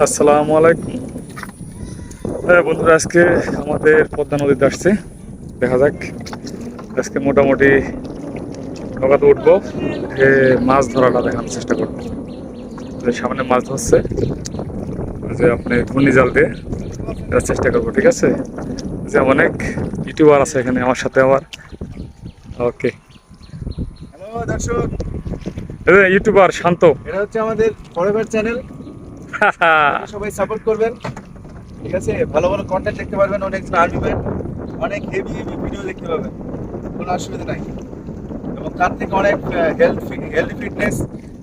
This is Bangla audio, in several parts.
আসসালামু আলাইকুম। হ্যাঁ বন্ধুরা, আজকে আমাদের পদ্মা নদীতে আসছে। দেখা যাক, আজকে মোটামুটি নৌকাতে উঠবো, উঠে মাছ ধরাটা দেখানোর চেষ্টা করবো। যে সামনে মাছ ধরছে, যে আপনি ঘূর্ণিজাল দিয়ে দেওয়ার চেষ্টা করবো, ঠিক আছে? যে অনেক ইউটিউবার আছে এখানে আমার সাথে আবার। ওকে, হ্যালো দর্শক, ইউটিউবার শান্ত। এটা হচ্ছে আমাদের ফরএভার চ্যানেল। সবাই সাপোর্ট করবেন, ঠিক আছে? ভালো ভালো কন্টেন্ট দেখতে পারবেন, অনেকজন আসবেন, অনেক হেভি হেভি ভিডিও দেখতে পাবেন, কোনো অসুবিধা নাই। এবং তার থেকে অনেক হেলথি ফিটনেস,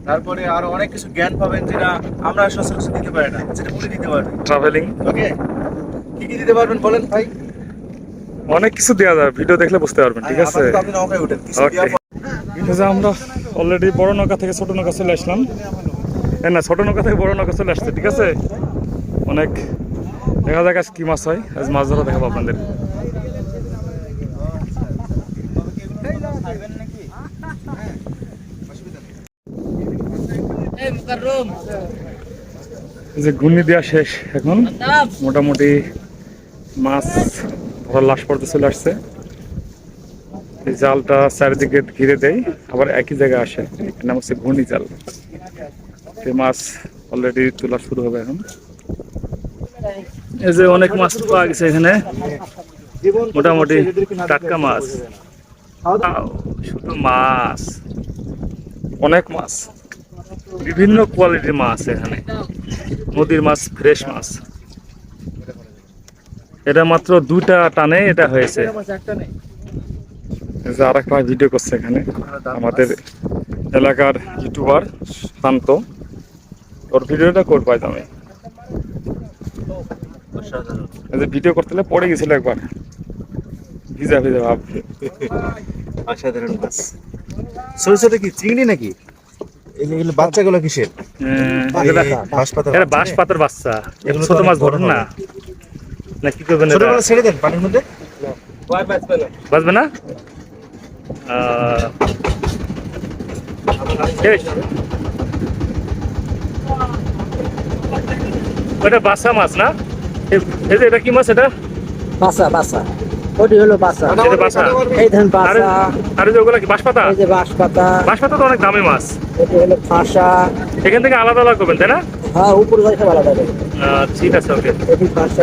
তারপরে আরো অনেক কিছু জ্ঞান পাবেন যেটা আমরা সচরাচর দিতে পারি না, যেটা উনি দিতে পারবেন। ট্রাভেলিং ওকে, কি কি দিতে পারবেন বলেন ভাই? অনেক কিছু দেওয়া যাবে, ভিডিও দেখলে বুঝতে পারবেন, ঠিক আছে? আপাতত আপনি নৌকায় উঠেন, কিছু ওকে, দেওয়া যে আমরা অলরেডি বড় নৌকা থেকে ছোট নৌকা চলে আসলাম। হ্যাঁ না, ছোট নৌকা থেকে বড় নৌকা চলে আসছে, ঠিক আছে? অনেক দেখা যাক আজ কি মাছ হয়, আজ মাছ ধরা দেখাবো আপনাদের। এই যে ঘূর্ণি দেওয়া শেষ, এখন মোটামুটি মাছ ধরার লাশ পড়তে চলে আসছে। এই জালটা চারিদিকে ঘিরে দেয়, আবার একই জায়গায় আসে, এর নাম হচ্ছে ঘূর্ণি জাল। এই মাছ অলরেডি তোলা শুরু হবে এখন। এই যে অনেক মাছ পাওয়া গেছে এখানে, মোটামুটি টাটকা মাছ। শুধু মাছ, অনেক মাছ, বিভিন্ন কোয়ালিটির মাছ এখানে। নদীর মাছ, ফ্রেশ মাছ। এটা মাত্র 2টা টানে এটা হয়েছে। এই যে আর একটা ভিডিও করছে এখানে আমাদের এলাকার ইউটিউবার শান্ত, ওর ভিডিওটা করবো আজ আমি। এই যে ভিডিও করতে হলে পড়ে গেছিল একবার, ভিজা ভিজা ভাব। অসাধারণ মাছ। ছোট ছোট কি চিংড়ি নাকি? এগুলো বাচ্চাগুলো কিসের? এটা বাঁশ পাতার বাচ্চা। ছোট মাছ ধরুন না, না কি করবেন? ছোটবেলা ছেড়ে দেন পানির মধ্যে, বাঁচবে না। ওটা বাসা মাছ না? এই যে এটা কি মাছ? এটা বাসা বাসা ওটি হলো বাসা। এটা বাসা। এই ধান বাসা, আর যে ওগুলা কি বাঁশপাতা? এই যে বাঁশপাতা, বাঁশপাতা তো অনেক দামি মাছ। এটি হলো ফাঁসা। এখান থেকে আলাদা আলাদা করবেন, তাই না? হ্যাঁ, উপর গাছে ভালো থাকে। ঠিক আছে, ওকে। এটি ফাঁসা।